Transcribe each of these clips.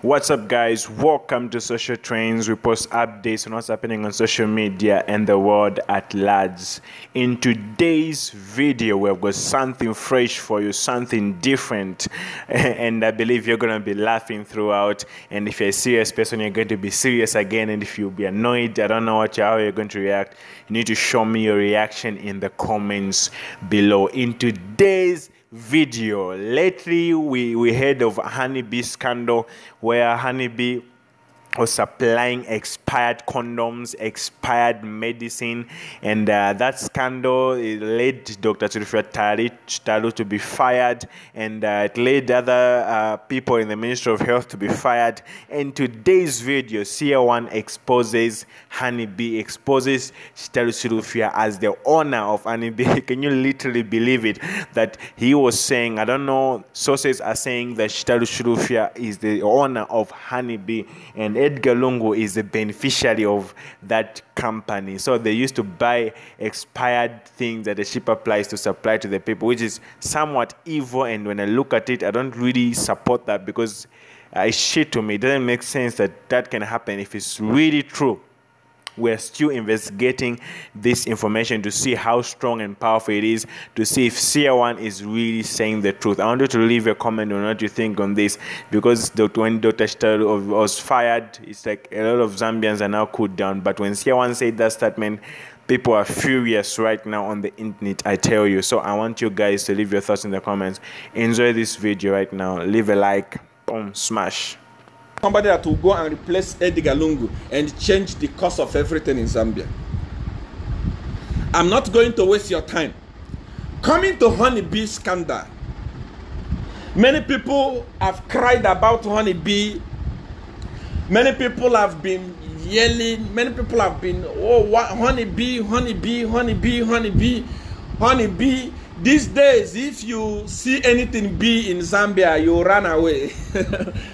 What's up, guys? Welcome to Social Trends. We post updates on what's happening on social media and the world at large. In today's video, we've got something fresh for you, something different, and I believe you're gonna be laughing throughout. And if you're a serious person, you're going to be serious again. And if you'll be annoyed, I don't know how you're going to react. You need to show me your reaction in the comments below. In today's video, lately we heard of a honeybee scandal where honeybee was supplying expired condoms, expired medicine, and that scandal led Dr. Chitalu to be fired, and it led other people in the Ministry of Health to be fired. And today's video, CR1 exposes honeybee, exposes Chitalu as the owner of honeybee. Can you literally believe it? That he was saying, I don't know, sources are saying that Chitalu is the owner of honeybee, and Edgar Lungu is the beneficiary of that company. So they used to buy expired things that the ship applies to supply to the people, which is somewhat evil. And when I look at it, I don't really support that, because it's shit to me. It doesn't make sense that that can happen. If it's really true, we're still investigating this information to see how strong and powerful it is, to see if CR1 is really saying the truth. I want you to leave a comment on what you think on this, because when Dr. Chitalu was fired, it's like a lot of Zambians are now cooled down. But when CR1 said that statement, people are furious right now on the internet, I tell you. So I want you guys to leave your thoughts in the comments. Enjoy this video right now. Leave a like. Boom, smash. Somebody that will go and replace Edgar Lungu and change the course of everything in Zambia. I'm not going to waste your time. Coming to honeybee scandal. Many people have cried about honeybee. Many people have been yelling. Many people have been, oh, what, honeybee, honeybee, honeybee, honeybee, honeybee. These days, if you see anything bee in Zambia, you run away.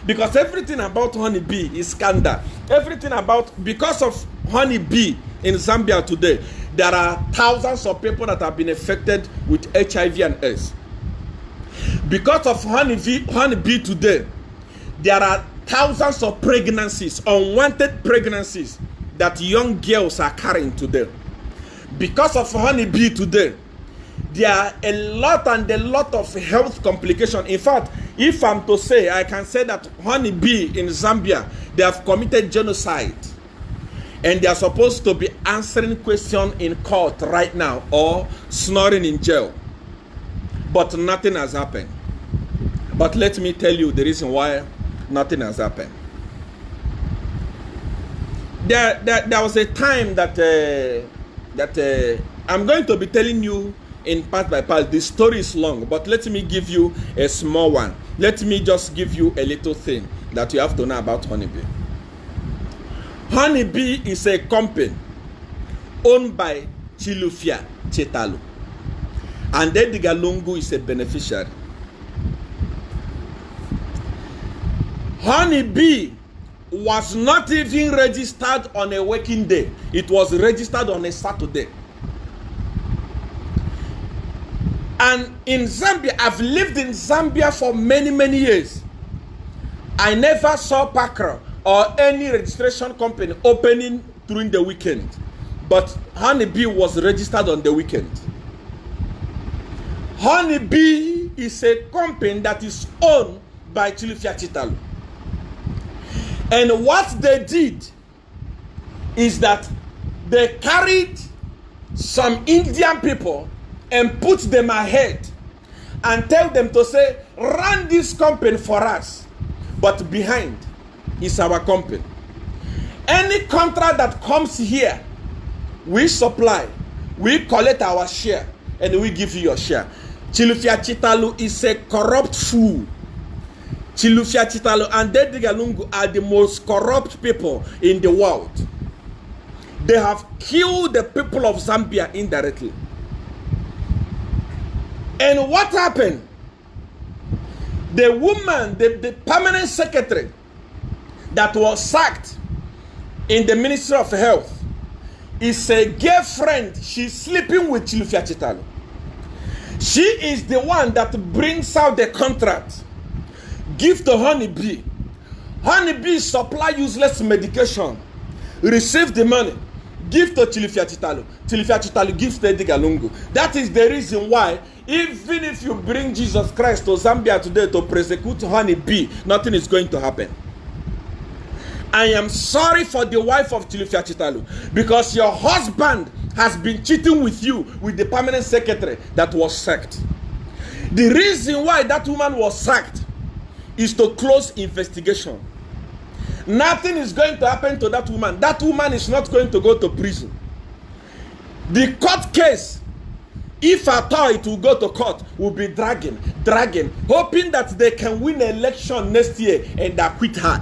Because everything about honeybee is scandal. Everything about, because of honeybee in Zambia today, there are thousands of people that have been affected with HIV and AIDS. Because of honeybee today, there are thousands of pregnancies, unwanted pregnancies, that young girls are carrying today. Because of honeybee today, there are a lot of health complications. In fact, if I'm to say, I can say that honeybee in Zambia, they have committed genocide, and they are supposed to be answering questions in court right now or snoring in jail. But nothing has happened. But let me tell you the reason why nothing has happened. There was a time that I'm going to be telling you in part by part. The story is long, but let me give you a small one. Let me just give you a little thing that you have to know about honeybee. Honeybee is a company owned by Chilufya Chitalu, and Edgar Lungu is a beneficiary. Honeybee was not even registered on a working day. It was registered on a Saturday. And in Zambia, I've lived in Zambia for many years. I never saw Pakra or any registration company opening during the weekend. But honeybee was registered on the weekend. Honeybee is a company that is owned by Chilufya Chitalu. And what they did is that they carried some Indian people and put them ahead and tell them to say, run this company for us, but behind is our company. Any contract that comes here, we supply, we collect our share, and we give you your share. Chilufya Chitalu is a corrupt fool. Chilufya Chitalu and Edgar Lungu are the most corrupt people in the world. They have killed the people of Zambia indirectly. And what happened? The woman, the permanent secretary that was sacked in the Ministry of Health is a girlfriend. She's sleeping with Chilufya Chitalu. She is the one that brings out the contract, give to honeybee, Honeybee supply useless medication. Receive the money. Give to Chilufya Chitalu. Chilufya Chitalu gives to Edgar Lungu. That is the reason why, even if you bring Jesus Christ to Zambia today to prosecute Honeybee, nothing is going to happen. I am sorry for the wife of Chilufya Chitalu, because your husband has been cheating with you with the permanent secretary that was sacked. The reason why that woman was sacked is to close investigation. Nothing is going to happen to that woman. That woman is not going to go to prison. The court case, if at all it will go to court, will be dragging, hoping that they can win an election next year and acquit her.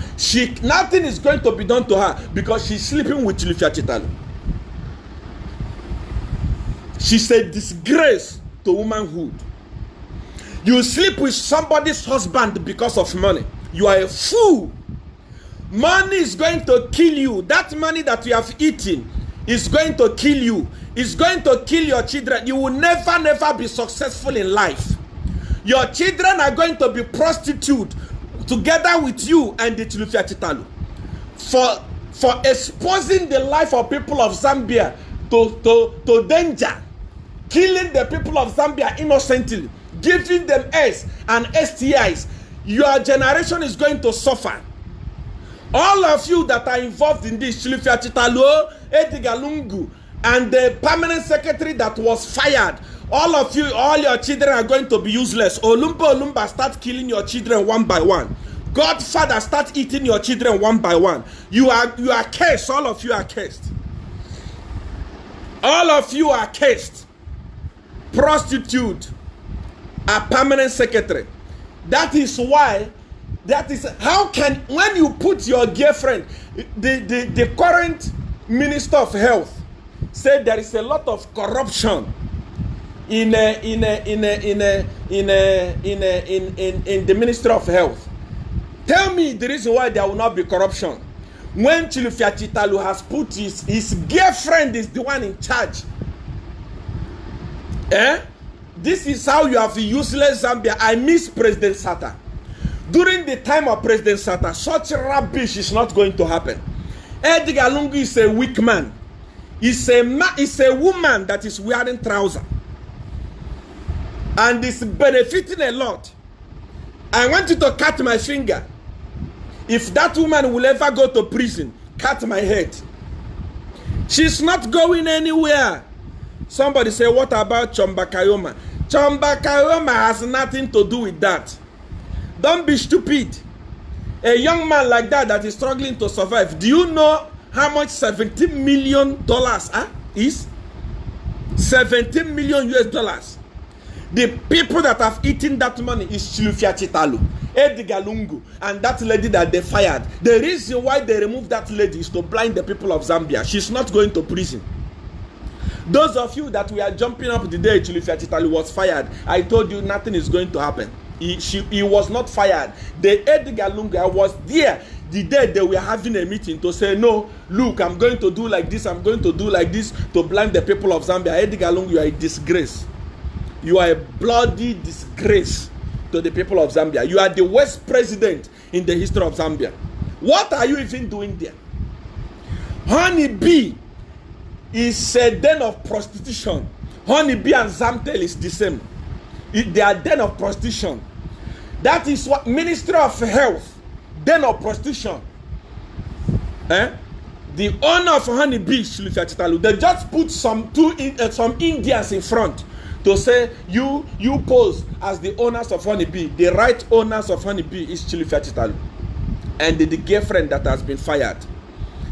Nothing is going to be done to her because she's sleeping with Chilufya Chitalu. She's a disgrace to womanhood. You sleep with somebody's husband because of money. You are a fool. Money is going to kill you. That money that you have eaten is going to kill you. It's going to kill your children. You will never be successful in life. Your children are going to be prostitutes together with you and the Chilufya Chitalu for exposing the life of people of Zambia to danger, killing the people of Zambia innocently, giving them AIDS and STIs. Your generation is going to suffer. All of you that are involved in this, Chilufya Chitalu, Edgar Lungu, and the permanent secretary that was fired, all of you, all your children are going to be useless. Olumba start killing your children one by one. Godfather start eating your children one by one. You are cursed. All of you are cursed. All of you are cursed. Prostitute, a permanent secretary. That is why. That is how can, when you put your girlfriend, the current Minister of Health said there is a lot of corruption in the Ministry of Health. Tell me the reason why there will not be corruption when Chilufya Chitalu has put his girlfriend is the one in charge. This is how you have useless Zambia. I miss President Sata. During the time of President Sata, such rubbish is not going to happen. Edgar Lungu is a weak man. It's a woman that is wearing trousers and is benefiting a lot. I want you to cut my finger. If that woman will ever go to prison, cut my head. She's not going anywhere. Somebody say, what about Chomba Kayoma? Chomba Kayoma has nothing to do with that. Don't be stupid. A young man like that is struggling to survive. Do you know how much $17 million is? $17 million US. The people that have eaten that money is Chilufya Chitalu, Edgar Lungu, and that lady that they fired. The reason why they removed that lady is to blind the people of Zambia. She's not going to prison. Those of you that we are jumping up the day Chilufya Chitalu was fired, I told you nothing is going to happen. He was not fired. The Edgar Lungu was there the day they were having a meeting to say, no, look, I'm going to do like this, I'm going to do like this to blind the people of Zambia. Edgar Lungu, you are a disgrace. You are a bloody disgrace to the people of Zambia. You are the worst president in the history of Zambia. What are you even doing there? Honeybee is a den of prostitution. Honeybee and Zamtel is the same. They are den of prostitution. That is what Ministry of Health, den of prostitution. The owner of Honeybee, Chilufya Chitalu, they just put some Indians in front to say you pose as the owners of Honeybee. The right owners of Honeybee is Chilufya Chitalu and the girlfriend that has been fired.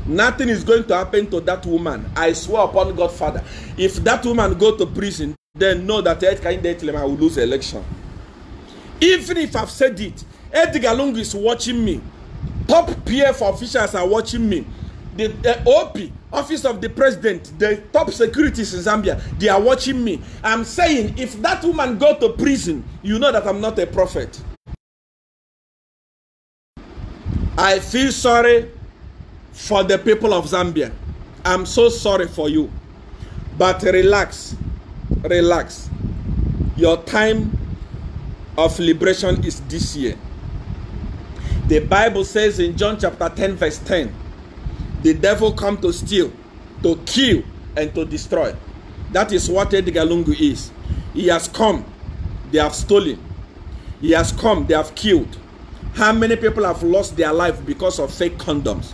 Nothing is going to happen to that woman. I swear upon Godfather. If that woman go to prison, then know that I will lose the election. Even if I've said it, Edgar Lungu is watching me. Top PF officials are watching me. The OP, Office of the President, the top securities in Zambia, they are watching me. I'm saying, if that woman go to prison, you know that I'm not a prophet. I feel sorry for the people of Zambia. I'm so sorry for you. But relax. Relax. Your time of liberation is this year. The Bible says in John chapter 10 verse 10, the devil come to steal, to kill, and to destroy. That is what Edgar Lungu is. He has come, they have stolen. He has come, they have killed. How many people have lost their life because of fake condoms?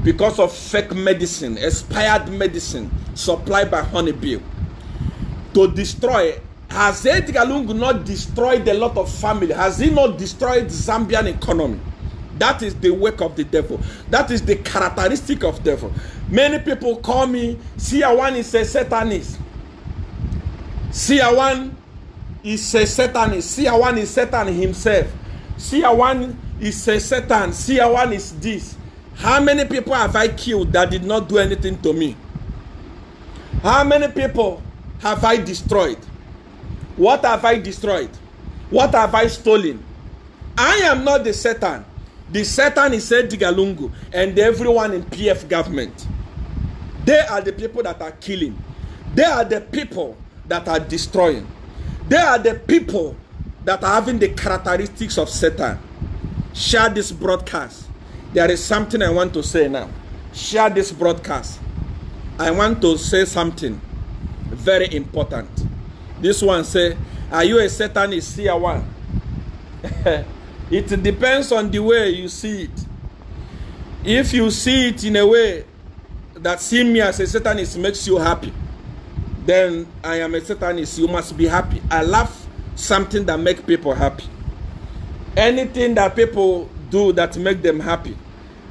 Because of fake medicine, expired medicine supplied by Honeybee. To destroy. Has Edgar Lungu not destroyed a lot of family? Has he not destroyed Zambian economy? That is the work of the devil. That is the characteristic of devil. Many people call me, Siawan is a Satanist. Siawan is a Satanist. Siawan is Satan himself. Siawan is a Satan. Siawan is this. How many people have I killed that did not do anything to me? How many people have I destroyed? What have I destroyed? What have I stolen? I am not the Satan. The Satan is Edgar Lungu and everyone in PF government. They are the people that are killing. They are the people that are destroying. They are the people that are having the characteristics of Satan. Share this broadcast. There is something I want to say now. Share this broadcast. I want to say something very important. This one say, are you a Satanist? See one. It depends on the way you see it. If you see it in a way that seeing me as a Satanist makes you happy, then I am a Satanist. You must be happy. I love something that makes people happy. Anything that people do that make them happy,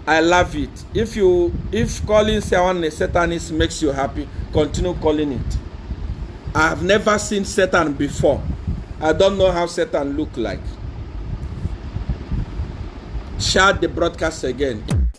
I love it. If calling someone a Satanist makes you happy, continue calling it. I have never seen Satan before. I don't know how Satan look like. Share the broadcast again.